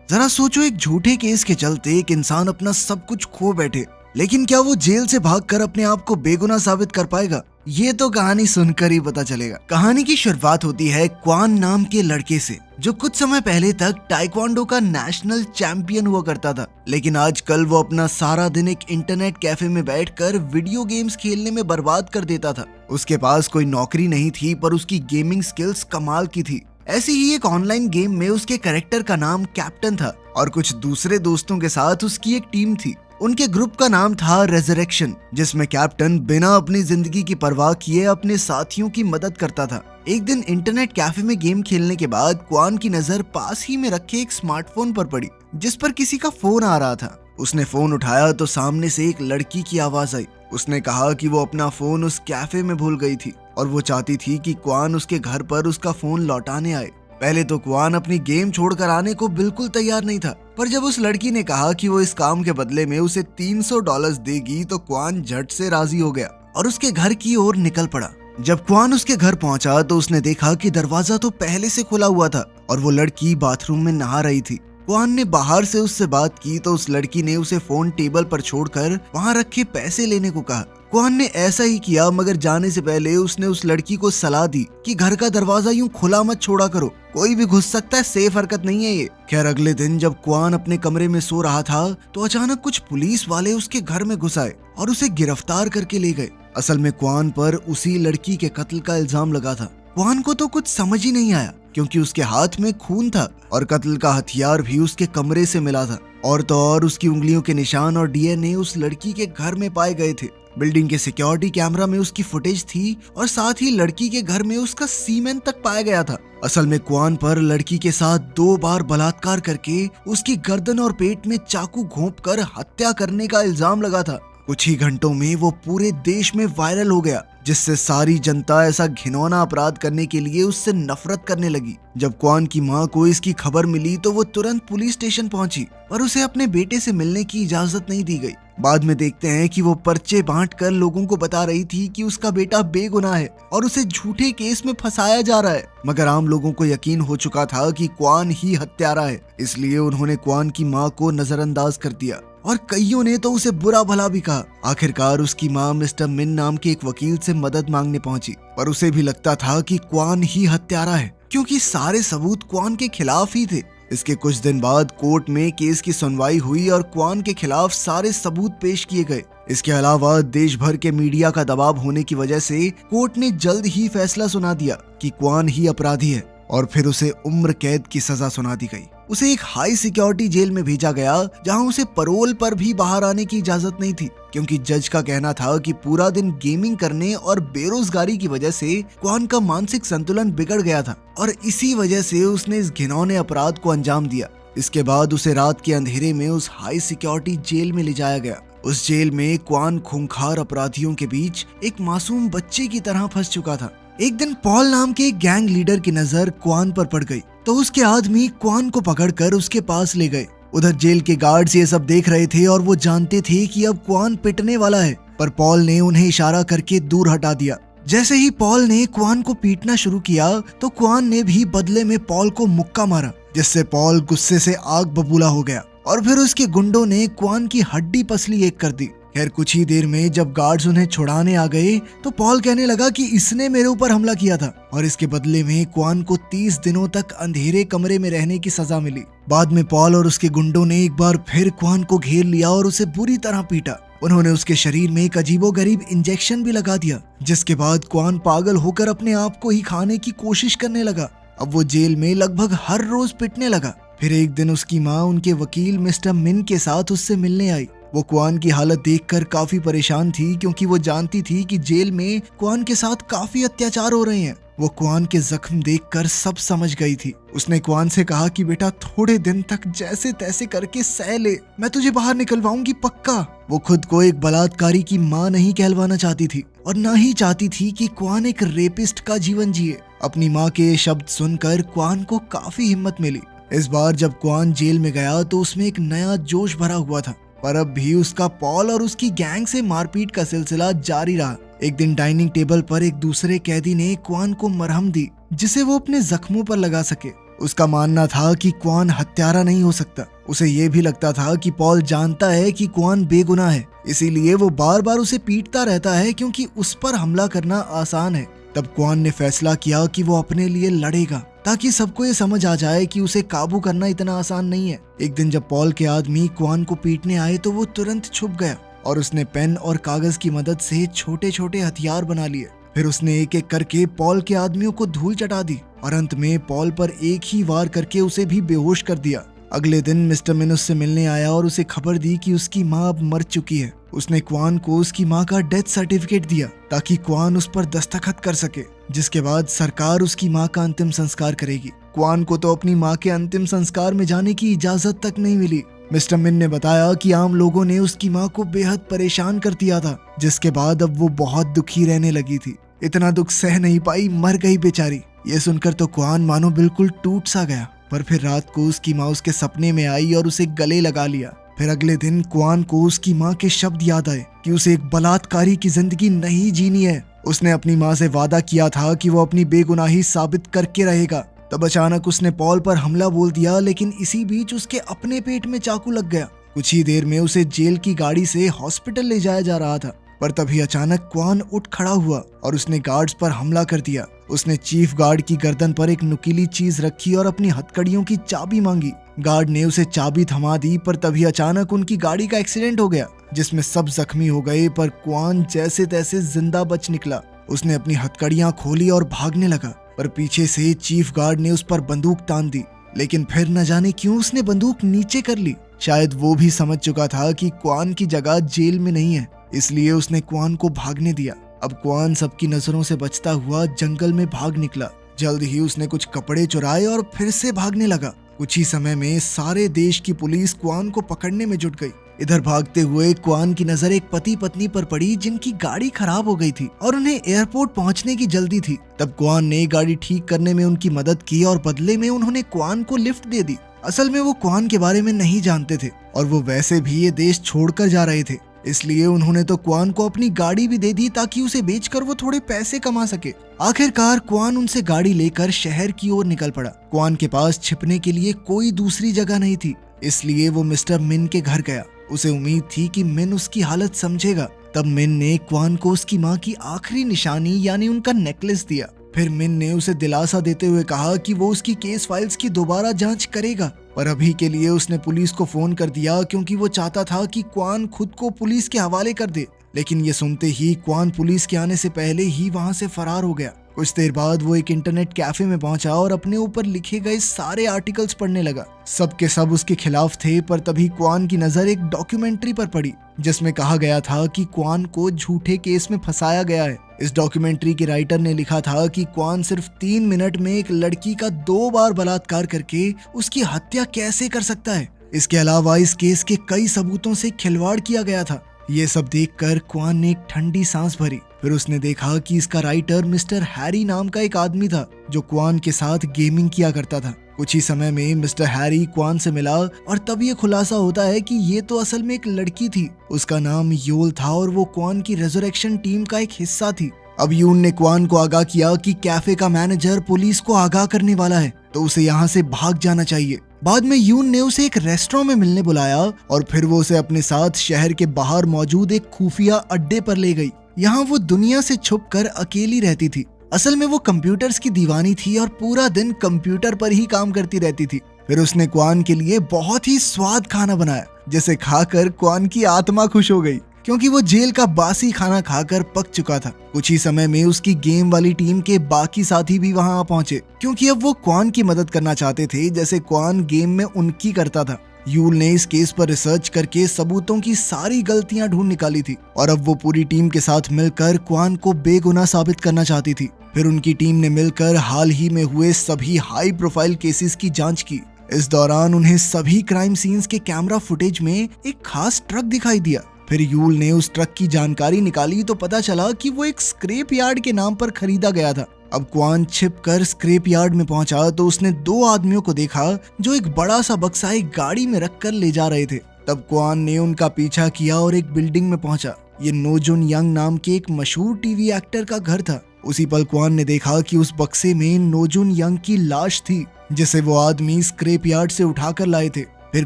जरा सोचो, एक झूठे केस के चलते एक इंसान अपना सब कुछ खो बैठे, लेकिन क्या वो जेल से भागकर अपने आप को बेगुनाह साबित कर पाएगा? ये तो कहानी सुनकर ही पता चलेगा। कहानी की शुरुआत होती है क्वान नाम के लड़के से, जो कुछ समय पहले तक ताइक्वांडो का नेशनल चैंपियन हुआ करता था। लेकिन आजकल वो अपना सारा दिन एक इंटरनेट कैफे में बैठकर वीडियो गेम्स खेलने में बर्बाद कर देता था। उसके पास कोई नौकरी नहीं थी, पर उसकी गेमिंग स्किल्स कमाल की थी। ऐसे ही एक ऑनलाइन गेम में उसके कैरेक्टर का नाम कैप्टन था और कुछ दूसरे दोस्तों के साथ उसकी एक टीम थी। उनके ग्रुप का नाम था रेजरेक्शन, जिसमें कैप्टन बिना अपनी जिंदगी की परवाह किए अपने साथियों की मदद करता था। एक दिन इंटरनेट कैफे में गेम खेलने के बाद क्वान की नजर पास ही में रखे एक स्मार्टफोन पर पड़ी, जिस पर किसी का फोन आ रहा था। उसने फोन उठाया तो सामने से एक लड़की की आवाज आई। उसने कहा कि वो अपना फोन उस कैफे में भूल गई थी और वो चाहती थी कि क्वान उसके घर पर उसका फोन लौटाने आए। पहले तो क्वान अपनी गेम छोड़कर आने को बिल्कुल तैयार नहीं था, पर जब उस लड़की ने कहा कि वो इस काम के बदले में उसे $300 देगी तो क्वान झट से राजी हो गया और उसके घर की ओर निकल पड़ा। जब क्वान उसके घर पहुंचा तो उसने देखा कि दरवाजा तो पहले से खुला हुआ था और वो लड़की बाथरूम में नहा रही थी। क्वान ने बाहर से उससे बात की तो उस लड़की ने उसे फोन टेबल पर छोड़कर वहां रखे पैसे लेने को कहा। क्वान ने ऐसा ही किया, मगर जाने से पहले उसने उस लड़की को सलाह दी कि घर का दरवाजा यूं खुला मत छोड़ा करो, कोई भी घुस सकता है, सेफ हरकत नहीं है ये। खैर, अगले दिन जब क्वान अपने कमरे में सो रहा था तो अचानक कुछ पुलिस वाले उसके घर में घुस आए और उसे गिरफ्तार करके ले गए। असल में क्वान पर उसी लड़की के कत्ल का इल्जाम लगा था। क्वान को तो कुछ समझ ही नहीं आया, क्योंकि उसके हाथ में खून था और कत्ल का हथियार भी उसके कमरे से मिला था। और तो और उसकी उंगलियों के निशान और डीएनए उस लड़की के घर में पाए गए थे। बिल्डिंग के सिक्योरिटी कैमरा में उसकी फुटेज थी और साथ ही लड़की के घर में उसका सीमेन तक पाया गया था। असल में क्वान पर लड़की के साथ 2 बार बलात्कार करके उसकी गर्दन और पेट में चाकू घोंपकर हत्या करने का इल्जाम लगा था। कुछ ही घंटों में वो पूरे देश में वायरल हो गया, जिससे सारी जनता ऐसा घिनौना अपराध करने के लिए उससे नफरत करने लगी। जब क्वान की मां को इसकी खबर मिली तो वो तुरंत पुलिस स्टेशन पहुंची, पर उसे अपने बेटे से मिलने की इजाजत नहीं दी गई। बाद में देखते हैं कि वो पर्चे बांटकर लोगों को बता रही थी कि उसका बेटा बेगुनाह है और उसे झूठे केस में फंसाया जा रहा है। मगर आम लोगों को यकीन हो चुका था कि क्वान ही हत्यारा है, इसलिए उन्होंने क्वान की मां को नजरअंदाज कर दिया और कईयों ने तो उसे बुरा भला भी कहा। आखिरकार उसकी मां मिस्टर मिन नाम के एक वकील से मदद मांगने पहुंची, पर उसे भी लगता था कि क्वान ही हत्यारा है, क्योंकि सारे सबूत क्वान के खिलाफ ही थे। इसके कुछ दिन बाद कोर्ट में केस की सुनवाई हुई और क्वान के खिलाफ सारे सबूत पेश किए गए। इसके अलावा देश भर के मीडिया का दबाव होने की वजह से कोर्ट ने जल्द ही फैसला सुना दिया कि क्वान ही अपराधी है और फिर उसे उम्र कैद की सजा सुना दी गई। उसे एक हाई सिक्योरिटी जेल में भेजा गया, जहां उसे पैरोल पर भी बाहर आने की इजाजत नहीं थी, क्योंकि जज का कहना था कि पूरा दिन गेमिंग करने और बेरोजगारी की वजह से क्वान का मानसिक संतुलन बिगड़ गया था और इसी वजह से उसने इस घिनौने अपराध को अंजाम दिया। इसके बाद उसे रात के अंधेरे में उस हाई सिक्योरिटी जेल में ले जाया गया। उस जेल में क्वान खूंखार अपराधियों के बीच एक मासूम बच्चे की तरह फंस चुका था। एक दिन पॉल नाम के एक गैंग लीडर की नजर क्वान पर पड़ गई, तो उसके आदमी क्वान को पकड़कर उसके पास ले गए। उधर जेल के गार्ड्स ये सब देख रहे थे और वो जानते थे कि अब क्वान पिटने वाला है, पर पॉल ने उन्हें इशारा करके दूर हटा दिया। जैसे ही पॉल ने क्वान को पीटना शुरू किया तो क्वान ने भी बदले में पॉल को मुक्का मारा, जिससे पॉल गुस्से से आग बबूला हो गया और फिर उसके गुंडों ने क्वान की हड्डी पसली एक कर दी। खैर, कुछ ही देर में जब गार्ड्स उन्हें छुड़ाने आ गए तो पॉल कहने लगा कि इसने मेरे ऊपर हमला किया था और इसके बदले में क्वान को 30 दिनों तक अंधेरे कमरे में रहने की सजा मिली। बाद में पॉल और उसके गुंडों ने एक बार फिर क्वान को घेर लिया और उसे बुरी तरह पीटा। उन्होंने उसके शरीर में एक अजीबोगरीब इंजेक्शन भी लगा दिया, जिसके बाद क्वान पागल होकर अपने आप को ही खाने की कोशिश करने लगा। अब वो जेल में लगभग हर रोज पिटने लगा। फिर एक दिन उसकी माँ उनके वकील मिस्टर मिन के साथ उससे मिलने आई। वो क्वान की हालत देखकर काफी परेशान थी, क्योंकि वो जानती थी कि जेल में क्वान के साथ काफी अत्याचार हो रहे हैं। वो क्वान के जख्म देखकर सब समझ गई थी। उसने क्वान से कहा कि बेटा, थोड़े दिन तक जैसे तैसे करके सह ले, मैं तुझे बाहर निकलवाऊंगी पक्का। वो खुद को एक बलात्कारी की माँ नहीं कहलवाना चाहती थी और ना ही चाहती थी कि क्वान एक रेपिस्ट का जीवन जिए। अपनी माँ के ये शब्द सुनकर क्वान को काफी हिम्मत मिली। इस बार जब क्वान जेल में गया तो उसमें एक नया जोश भरा हुआ था, पर अब भी उसका पॉल और उसकी गैंग से मारपीट का सिलसिला जारी रहा। एक दिन डाइनिंग टेबल पर एक दूसरे कैदी ने क्वान को मरहम दी, जिसे वो अपने जख्मों पर लगा सके। उसका मानना था कि क्वान हत्यारा नहीं हो सकता। उसे ये भी लगता था कि पॉल जानता है कि क्वान बेगुनाह है, इसीलिए वो बार बार उसे पीटता रहता है क्योंकि उस पर हमला करना आसान है। तब क्वान ने फैसला किया कि वो अपने लिए लड़ेगा ताकि सबको ये समझ आ जाए कि उसे काबू करना इतना आसान नहीं है। एक दिन जब पॉल के आदमी क्वान को पीटने आए तो वो तुरंत छुप गया और उसने पेन और कागज की मदद से छोटे छोटे हथियार बना लिए। फिर उसने एक एक करके पॉल के आदमियों को धूल चटा दी और अंत में पॉल पर एक ही वार करके उसे भी बेहोश कर दिया। अगले दिन मिस्टर मिन उससे मिलने आया और उसे खबर दी कि उसकी माँ अब मर चुकी है। उसने क्वान को उसकी माँ का डेथ सर्टिफिकेट दिया ताकि क्वान उस पर दस्तखत कर सके, जिसके बाद सरकार उसकी माँ का अंतिम संस्कार करेगी। क्वान को तो अपनी माँ के अंतिम संस्कार में जाने की इजाजत तक नहीं मिली। मिस्टर मिन ने बताया कि आम लोगों ने उसकी माँ को बेहद परेशान कर दिया था, जिसके बाद अब वो बहुत दुखी रहने लगी थी। इतना दुख सह नहीं पाई, मर गई बेचारी। ये सुनकर तो क्वान मानो बिल्कुल टूट सा गया। पर फिर रात को उसकी माँ उसके सपने में आई और उसे गले लगा लिया। फिर अगले दिन क्वान को उसकी माँ के शब्द याद आए कि उसे एक बलात्कारी की जिंदगी नहीं जीनी है। उसने अपनी माँ से वादा किया था कि वो अपनी बेगुनाही साबित करके रहेगा। तब अचानक उसने पॉल पर हमला बोल दिया, लेकिन इसी बीच उसके अपने पेट में चाकू लग गया। कुछ ही देर में उसे जेल की गाड़ी से हॉस्पिटल ले जाया जा रहा था। पर तभी अचानक क्वान उठ खड़ा हुआ और उसने गार्ड्स पर हमला कर दिया। उसने चीफ गार्ड की गर्दन पर एक नुकीली चीज रखी और अपनी हथकड़ियों की चाबी मांगी। गार्ड ने उसे चाबी थमा दी, पर तभी अचानक उनकी गाड़ी का एक्सीडेंट हो गया जिसमें सब जख्मी हो गए, पर क्वान जैसे तैसे जिंदा बच निकला। उसने अपनी हथकड़ियां खोली और भागने लगा, पर पीछे से चीफ गार्ड ने उस पर बंदूक तान दी। लेकिन फिर न जाने क्यों उसने बंदूक नीचे कर ली। शायद वो भी समझ चुका था कि क्वान की जगह जेल में नहीं है, इसलिए उसने क्वान को भागने दिया। अब क्वान सबकी नजरों से बचता हुआ जंगल में भाग निकला। जल्द ही उसने कुछ कपड़े चुराए और फिर से भागने लगा। कुछ ही समय में सारे देश की पुलिस क्वान को पकड़ने में जुट गई। इधर भागते हुए क्वान की नजर एक पति पत्नी पर पड़ी जिनकी गाड़ी खराब हो गई थी और उन्हें एयरपोर्ट पहुंचने की जल्दी थी। तब क्वान ने गाड़ी ठीक करने में उनकी मदद की और बदले में उन्होंने क्वान को लिफ्ट दे दी। असल में वो क्वान के बारे में नहीं जानते थे और वो वैसे भी ये देश छोड़कर जा रहे थे, इसलिए उन्होंने तो क्वान को अपनी गाड़ी भी दे दी ताकि उसे बेचकर वो थोड़े पैसे कमा सके। आखिरकार क्वान उनसे गाड़ी लेकर शहर की ओर निकल पड़ा। क्वान के पास छिपने के लिए कोई दूसरी जगह नहीं थी, इसलिए वो मिस्टर मिन के घर गया। उसे उम्मीद थी कि मिन उसकी हालत समझेगा। तब मिन ने क्वान को उसकी माँ की आखिरी निशानी यानी उनका नेकलेस दिया। फिर मिन ने उसे दिलासा देते हुए कहा कि वो उसकी केस फाइल्स की दोबारा जांच करेगा, पर अभी के लिए उसने पुलिस को फोन कर दिया क्योंकि वो चाहता था कि क्वान खुद को पुलिस के हवाले कर दे। लेकिन ये सुनते ही क्वान पुलिस के आने से पहले ही वहां से फरार हो गया। कुछ देर बाद वो एक इंटरनेट कैफे में पहुंचा और अपने ऊपर लिखे गए सारे आर्टिकल्स पढ़ने लगा। सब के सब उसके खिलाफ थे, पर तभी क्वान की नजर एक डॉक्यूमेंट्री पर पड़ी जिसमें कहा गया था कि क्वान को झूठे केस में फंसाया गया है। इस डॉक्यूमेंट्री के राइटर ने लिखा था कि क्वान सिर्फ 3 मिनट में एक लड़की का 2 बार बलात्कार करके उसकी हत्या कैसे कर सकता है। इसके अलावा इस केस के कई सबूतों से खिलवाड़ किया गया था। ये सब देखकर क्वान ने एक ठंडी सांस भरी। फिर उसने देखा कि इसका राइटर मिस्टर हैरी नाम का एक आदमी था जो क्वान के साथ गेमिंग किया करता था। कुछ ही समय में मिस्टर हैरी क्वान से मिला और तब ये खुलासा होता है कि ये तो असल में एक लड़की थी। उसका नाम योल था और वो क्वान की रेजरेक्शन टीम का एक हिस्सा थी। अब यून ने क्वान को आगाह किया कि कैफे का मैनेजर पुलिस को आगाह करने वाला है, तो उसे यहाँ से भाग जाना चाहिए। बाद में यून ने उसे एक रेस्टोरेंट में मिलने बुलाया और फिर वो उसे अपने साथ शहर के बाहर मौजूद एक खुफिया अड्डे पर ले गई। यहाँ वो दुनिया से छुपकर अकेली रहती थी। असल में वो कंप्यूटर्स की दीवानी थी और पूरा दिन कंप्यूटर पर ही काम करती रहती थी। फिर उसने क्वान के लिए बहुत ही स्वाद खाना बनाया, जिसे खाकर क्वान की आत्मा खुश हो गई क्योंकि वो जेल का बासी खाना खाकर पक चुका था। कुछ ही समय में उसकी गेम वाली टीम के बाकी साथी भी वहां आ पहुंचे क्योंकि अब वो क्वान की मदद करना चाहते थे जैसे क्वान गेम में उनकी करता था। यूल ने इस केस पर रिसर्च करके सबूतों की सारी गलतियां ढूंढ निकाली थी और अब वो पूरी टीम के साथ मिलकर क्वान को बेगुनाह साबित करना चाहती थी। फिर उनकी टीम ने मिलकर हाल ही में हुए सभी हाई प्रोफाइल केसेस की जांच की। इस दौरान उन्हें सभी क्राइम सीन्स के कैमरा फुटेज में एक खास ट्रक दिखाई दिया। फिर यूल ने उस ट्रक की जानकारी निकाली तो पता चला कि वो एक स्क्रैप यार्ड के नाम पर खरीदा गया था। अब क्वान छिपकर स्क्रैप यार्ड में पहुंचा तो उसने 2 आदमियों को देखा जो एक बड़ा सा बक्सा एक गाड़ी में रखकर ले जा रहे थे। तब क्वान ने उनका पीछा किया और एक बिल्डिंग में पहुंचा। ये नोजुन यंग नाम के एक मशहूर टीवी एक्टर का घर था। उसी पल क्वान ने देखा कि उस बक्से में नोजुन यंग की लाश थी। जिसे वो आदमी स्क्रैप यार्ड से उठाकर लाए थे। फिर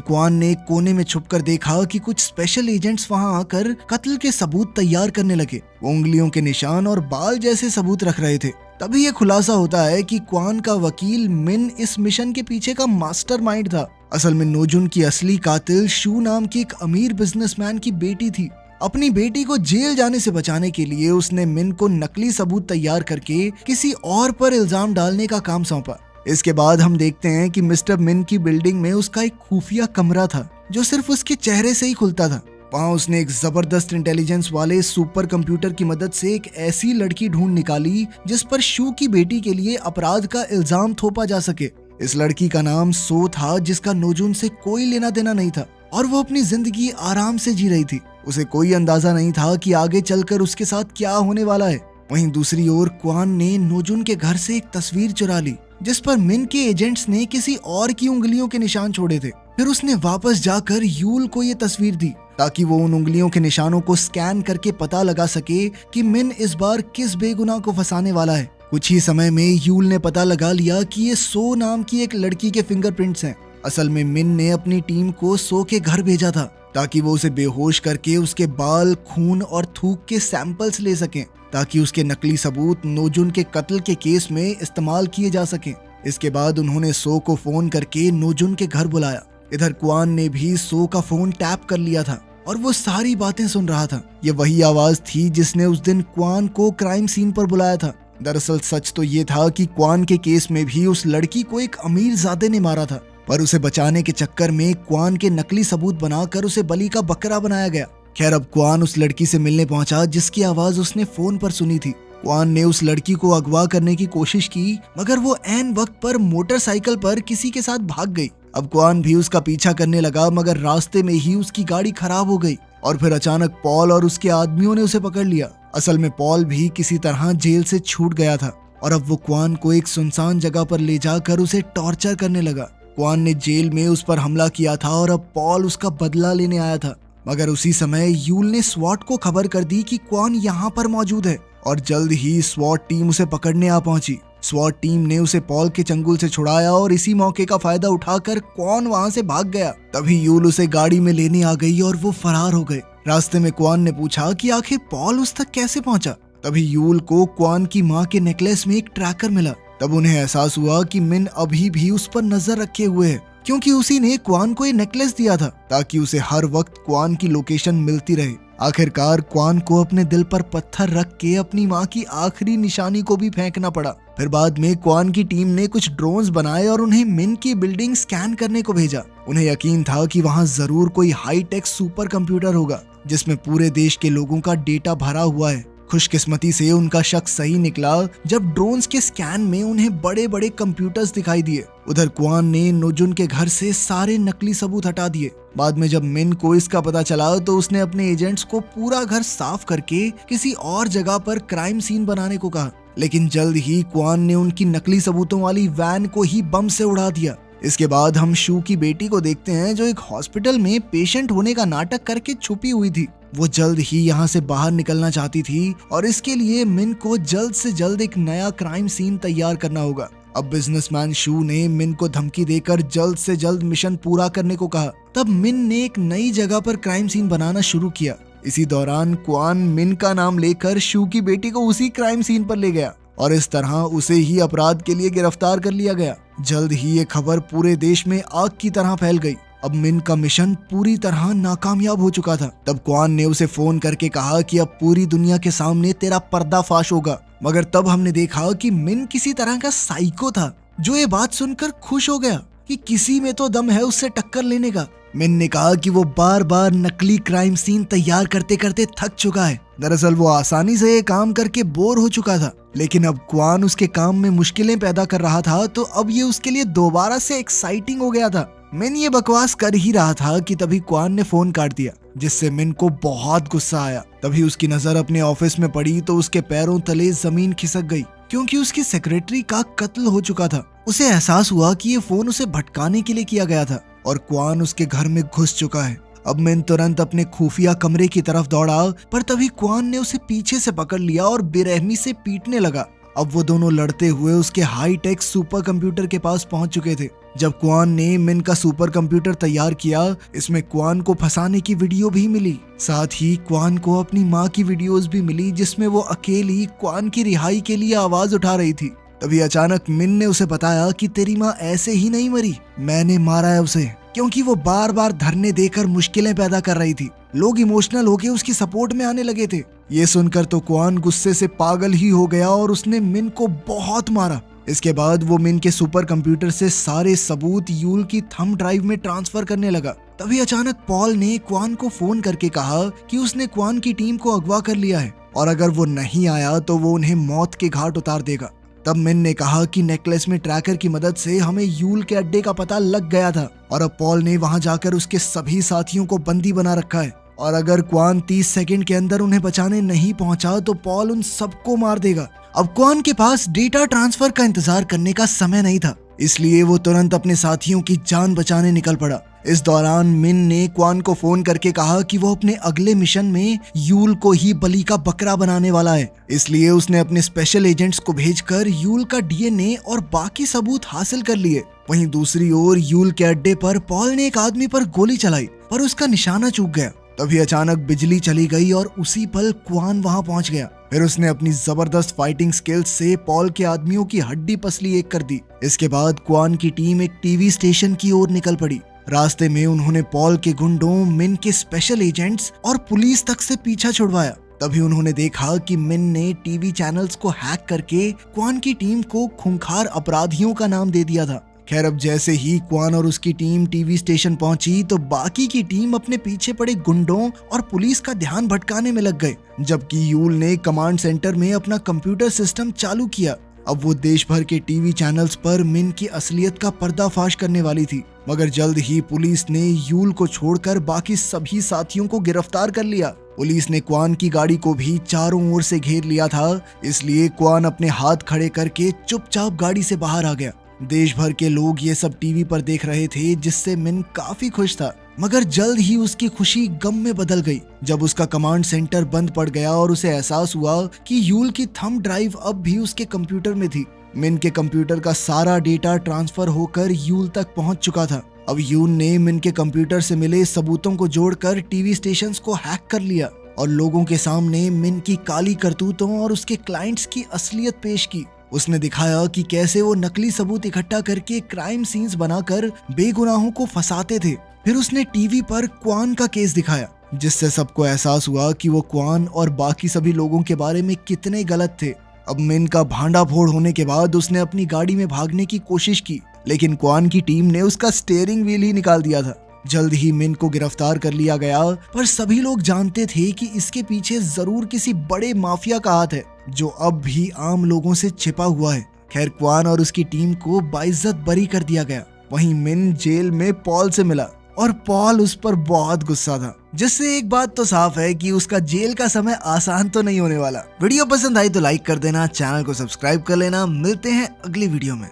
क्वान ने एक कोने में छुपकर देखा कि कुछ स्पेशल एजेंट्स वहां आकर कत्ल के सबूत तैयार करने लगे। वो उंगलियों के निशान और बाल जैसे सबूत रख रहे थे। तभी ये खुलासा होता है कि क्वान का वकील मिन इस मिशन के पीछे का मास्टरमाइंड था। असल में नोजुन की असली कातिल शू नाम की एक अमीर बिजनेसमैन की बेटी थी। अपनी बेटी को जेल जाने से बचाने के लिए उसने मिन को नकली सबूत तैयार करके किसी और पर इल्जाम डालने का काम सौंपा। इसके बाद हम देखते हैं कि मिस्टर मिन की बिल्डिंग में उसका एक खुफिया कमरा था जो सिर्फ उसके चेहरे से ही खुलता था। वहाँ उसने एक जबरदस्त इंटेलिजेंस वाले सुपर कंप्यूटर की मदद से एक ऐसी लड़की ढूंढ निकाली जिस पर शू की बेटी के लिए अपराध का इल्जाम थोपा जा सके। इस लड़की का नाम सो था, जिसका नोजुन से कोई लेना देना नहीं था और वो अपनी जिंदगी आराम से जी रही थी। उसे कोई अंदाजा नहीं था कि आगे चलकर उसके साथ क्या होने वाला है। वहीं दूसरी ओर क्वान ने नोजुन के घर से एक तस्वीर चुरा ली जिस पर मिन के एजेंट्स ने किसी और की उंगलियों के निशान छोड़े थे। फिर उसने वापस जाकर यूल को ये तस्वीर दी ताकि वो उन उंगलियों के निशानों को स्कैन करके पता लगा सके कि मिन इस बार किस बेगुनाह को फंसाने वाला है। कुछ ही समय में यूल ने पता लगा लिया कि ये सो नाम की एक लड़की के फिंगरप्रिंट्स हैं। असल में मिन ने अपनी टीम को सो के घर भेजा था ताकि वो उसे बेहोश करके उसके बाल, खून और थूक के सैंपल्स ले सकें ताकि उसके नकली सबूत नोजुन के कत्ल के केस में इस्तेमाल किए जा सकें। इसके बाद उन्होंने सो को फोन करके नोजुन के घर बुलाया। इधर क्वान ने भी सो का फोन टैप कर लिया था और वो सारी बातें सुन रहा था। ये वही आवाज थी जिसने उस दिन क्वान को क्राइम सीन पर बुलाया था। दरअसल सच तो ये था कि क्वान के केस में भी उस लड़की को एक अमीरजादे ने मारा था, पर उसे बचाने के चक्कर में क्वान के नकली सबूत बनाकर उसे बलि का बकरा बनाया गया। खैर, अब क्वान उस लड़की से मिलने पहुंचा जिसकी आवाज उसने फोन पर सुनी थी। क्वान ने उस लड़की को अगवा करने की कोशिश की, मगर वो ऐन वक्त पर मोटरसाइकिल पर किसी के साथ भाग गई। अब क्वान भी उसका पीछा करने लगा, मगर रास्ते में ही उसकी गाड़ी खराब हो गई और फिर अचानक पॉल और उसके आदमियों ने उसे पकड़ लिया। असल में पॉल भी किसी तरह जेल से छूट गया था और अब वो क्वान को एक सुनसान जगह पर ले जाकर उसे टॉर्चर करने लगा। क्वान ने जेल में उस पर हमला किया था और अब पॉल उसका बदला लेने आया था, मगर उसी समय यूल ने स्वॉट को खबर कर दी कि क्वान यहाँ पर मौजूद है और जल्द ही स्वॉट टीम उसे पकड़ने आ पहुंची। स्वॉट टीम ने उसे पॉल के चंगुल से छुड़ाया और इसी मौके का फायदा उठाकर क्वान वहां से भाग गया। तभी यूल उसे गाड़ी में लेने आ गई और वो फरार हो गए। रास्ते में क्वान ने पूछा कि आखिर पॉल उस तक कैसे पहुंचा। तभी यूल को क्वान की माँ के नेकलेस में एक ट्रैकर मिला। तब उन्हें एहसास हुआ कि मिन अभी भी उस पर नजर रखे हुए है, क्योंकि उसी ने क्वान को ये नेकलेस दिया था ताकि उसे हर वक्त क्वान की लोकेशन मिलती रहे। आखिरकार क्वान को अपने दिल पर पत्थर रख के अपनी माँ की आखिरी निशानी को भी फेंकना पड़ा। फिर बाद में क्वान की टीम ने कुछ ड्रोन्स बनाए और उन्हें मिन की बिल्डिंग स्कैन करने को भेजा। उन्हें यकीन था कि वहाँ जरूर कोई हाई टेक सुपर कंप्यूटर होगा जिसमें पूरे देश के लोगों का डेटा भरा हुआ है। खुशकिस्मती से उनका शक सही निकला जब ड्रोन्स के स्कैन में उन्हें बड़े बड़े कंप्यूटर्स दिखाई दिए। उधर क्वान ने नोजुन के घर से सारे नकली सबूत हटा दिए। बाद में जब मिन को इसका पता चला तो उसने अपने एजेंट्स को पूरा घर साफ करके किसी और जगह पर क्राइम सीन बनाने को कहा, लेकिन जल्द ही क्वान ने उनकी नकली सबूतों वाली वैन को ही बम से उड़ा दिया। इसके बाद हम शू की बेटी को देखते हैं जो एक हॉस्पिटल में पेशेंट होने का नाटक करके छुपी हुई थी। वो जल्द ही यहाँ से बाहर निकलना चाहती थी और इसके लिए मिन को जल्द से जल्द एक नया क्राइम सीन तैयार करना होगा। अब बिजनेसमैन शू ने मिन को धमकी देकर जल्द से जल्द मिशन पूरा करने को कहा। तब मिन ने एक नई जगह पर क्राइम सीन बनाना शुरू किया। इसी दौरान क्वान मिन का नाम लेकर शू की बेटी को उसी क्राइम सीन पर ले गया और इस तरह उसे ही अपराध के लिए गिरफ्तार कर लिया गया। जल्द ही ये खबर पूरे देश में आग की तरह फैल गई। अब मिन का मिशन पूरी तरह नाकामयाब हो चुका था। तब क्वान ने उसे फोन करके कहा कि अब पूरी दुनिया के सामने तेरा पर्दाफाश होगा, मगर तब हमने देखा कि मिन किसी तरह का साइको था जो ये बात सुनकर खुश हो गया कि किसी में तो दम है उससे टक्कर लेने का। मिन ने कहा कि वो बार बार नकली क्राइम सीन तैयार करते करते थक चुका है। दरअसल वो आसानी से ये काम करके बोर हो चुका था, लेकिन अब क्वान उसके काम में मुश्किलें पैदा कर रहा था तो अब ये उसके लिए दोबारा से एक्साइटिंग हो गया था। मिन ये बकवास कर ही रहा था कि तभी क्वान ने फोन काट दिया, जिससे मिन को बहुत गुस्सा आया। तभी उसकी नजर अपने ऑफिस में पड़ी तो उसके पैरों तले जमीन खिसक गई, क्योंकि उसकी सेक्रेटरी का कत्ल हो चुका था। उसे एहसास हुआ कि ये फोन उसे भटकाने के लिए किया गया था और क्वान उसके घर में घुस चुका है। अब मिन तुरंत अपने खुफिया कमरे की तरफ दौड़ा, पर तभी क्वान ने उसे पीछे से पकड़ लिया और बेरहमी से पीटने लगा। अब वो दोनों लड़ते हुए उसके हाई टेक सुपर कंप्यूटर के पास पहुंच चुके थे। जब क्वान ने मिन का सुपर कंप्यूटर तैयार किया, इसमें क्वान को फंसाने की वीडियो भी मिली। साथ ही क्वान को अपनी माँ की वीडियोस भी मिली जिसमें वो अकेली क्वान की रिहाई के लिए आवाज उठा रही थी। तभी अचानक मिन ने उसे बताया कि तेरी माँ ऐसे ही नहीं मरी, मैंने मारा है उसे, क्योंकि वो बार बार धरने देकर मुश्किलें पैदा कर रही थी। लोग इमोशनल होके उसकी सपोर्ट में आने लगे थे। ये सुनकर तो क्वान गुस्से से पागल ही हो गया और उसने मिन को बहुत मारा। इसके बाद वो मिन के सुपर कंप्यूटर से सारे सबूत यूल की थंब ड्राइव में ट्रांसफर करने लगा। तभी अचानक पॉल ने क्वान को फोन करके कहा कि उसने क्वान की टीम को अगवा कर लिया है और अगर वो नहीं आया तो वो उन्हें मौत के घाट उतार देगा। तब मिन ने कहा कि नेकलेस में ट्रैकर की मदद से हमें यूल के अड्डे का पता लग गया था और अब पॉल ने वहां जाकर उसके सभी साथियों को बंदी बना रखा है और अगर क्वान 30 सेकंड के अंदर उन्हें बचाने नहीं पहुंचा तो पॉल उन सबको मार देगा। अब क्वान के पास डेटा ट्रांसफर का इंतजार करने का समय नहीं था, इसलिए वो तुरंत अपने साथियों की जान बचाने निकल पड़ा। इस दौरान मिन ने क्वान को फोन करके कहा कि वो अपने अगले मिशन में यूल को ही बलि का बकरा बनाने वाला है, इसलिए उसने अपने स्पेशल एजेंट्स को भेजकर यूल का डीएनए और बाकी सबूत हासिल कर लिए। वहीं दूसरी ओर यूल के अड्डे पर पॉल ने एक आदमी पर गोली चलाई पर उसका निशाना चूक गया। तभी अचानक बिजली चली गई और उसी पल क्वान वहां पहुंच गया। फिर उसने अपनी जबरदस्त फाइटिंग स्किल्स से पॉल के आदमियों की हड्डी पसली एक कर दी। इसके बाद क्वान की टीम एक टीवी स्टेशन की ओर निकल पड़ी। रास्ते में उन्होंने पॉल के गुंडों, मिन के स्पेशल एजेंट्स और पुलिस तक से पीछा छुड़वाया। तभी उन्होंने देखा कि मिन ने टीवी चैनल्स को हैक करके क्वान की टीम को खूंखार अपराधियों का नाम दे दिया था। खैर अब जैसे ही क्वान और उसकी टीम टीवी स्टेशन पहुंची तो बाकी की टीम अपने पीछे पड़े गुंडों और पुलिस का ध्यान भटकाने में लग गए, जबकि यूल ने कमांड सेंटर में अपना कंप्यूटर सिस्टम चालू किया। अब वो देश भर के टीवी चैनल्स पर मिन की असलियत का पर्दाफाश करने वाली थी, मगर जल्द ही पुलिस ने यूल को छोड़कर बाकी सभी साथियों को गिरफ्तार कर लिया। पुलिस ने क्वान की गाड़ी को भी चारों ओर से घेर लिया था, इसलिए क्वान अपने हाथ खड़े करके चुपचाप गाड़ी से बाहर आ गया। देश भर के लोग ये सब टीवी पर देख रहे थे, जिससे मिन काफी खुश था, मगर जल्द ही उसकी खुशी गम में बदल गई जब उसका कमांड सेंटर बंद पड़ गया और उसे एहसास हुआ कि यूल की थंब ड्राइव अब भी उसके कंप्यूटर में थी। मिन के कंप्यूटर का सारा डेटा ट्रांसफर होकर यूल तक पहुंच चुका था। अब यूल ने मिन के कंप्यूटर से मिले सबूतों को जोड़कर टीवी स्टेशंस को हैक कर लिया और लोगों के सामने मिन की काली करतूतों और उसके क्लाइंट्स की असलियत पेश की। उसने दिखाया कि कैसे वो नकली सबूत इकट्ठा करके क्राइम सीन्स बनाकर बेगुनाहों को फंसाते थे। फिर उसने टीवी पर क्वान का केस दिखाया, जिससे सबको एहसास हुआ कि वो क्वान और बाकी सभी लोगों के बारे में कितने गलत थे। अब मिन का भांडा फोड़ होने के बाद उसने अपनी गाड़ी में भागने की कोशिश की, लेकिन क्वान की टीम ने उसका स्टीयरिंग व्हील ही निकाल दिया था। जल्द ही मिन को गिरफ्तार कर लिया गया, पर सभी लोग जानते थे कि इसके पीछे जरूर किसी बड़े माफिया का हाथ है, जो अब भी आम लोगों से छिपा हुआ है। खैर क्वान और उसकी टीम को बाइज्जत बरी कर दिया गया। वहीं मिन जेल में पॉल से मिला और पॉल उस पर बहुत गुस्सा था, जिससे एक बात तो साफ है कि उसका जेल का समय आसान तो नहीं होने वाला। वीडियो पसंद आई तो लाइक कर देना, चैनल को सब्सक्राइब कर लेना। मिलते हैं अगली वीडियो में।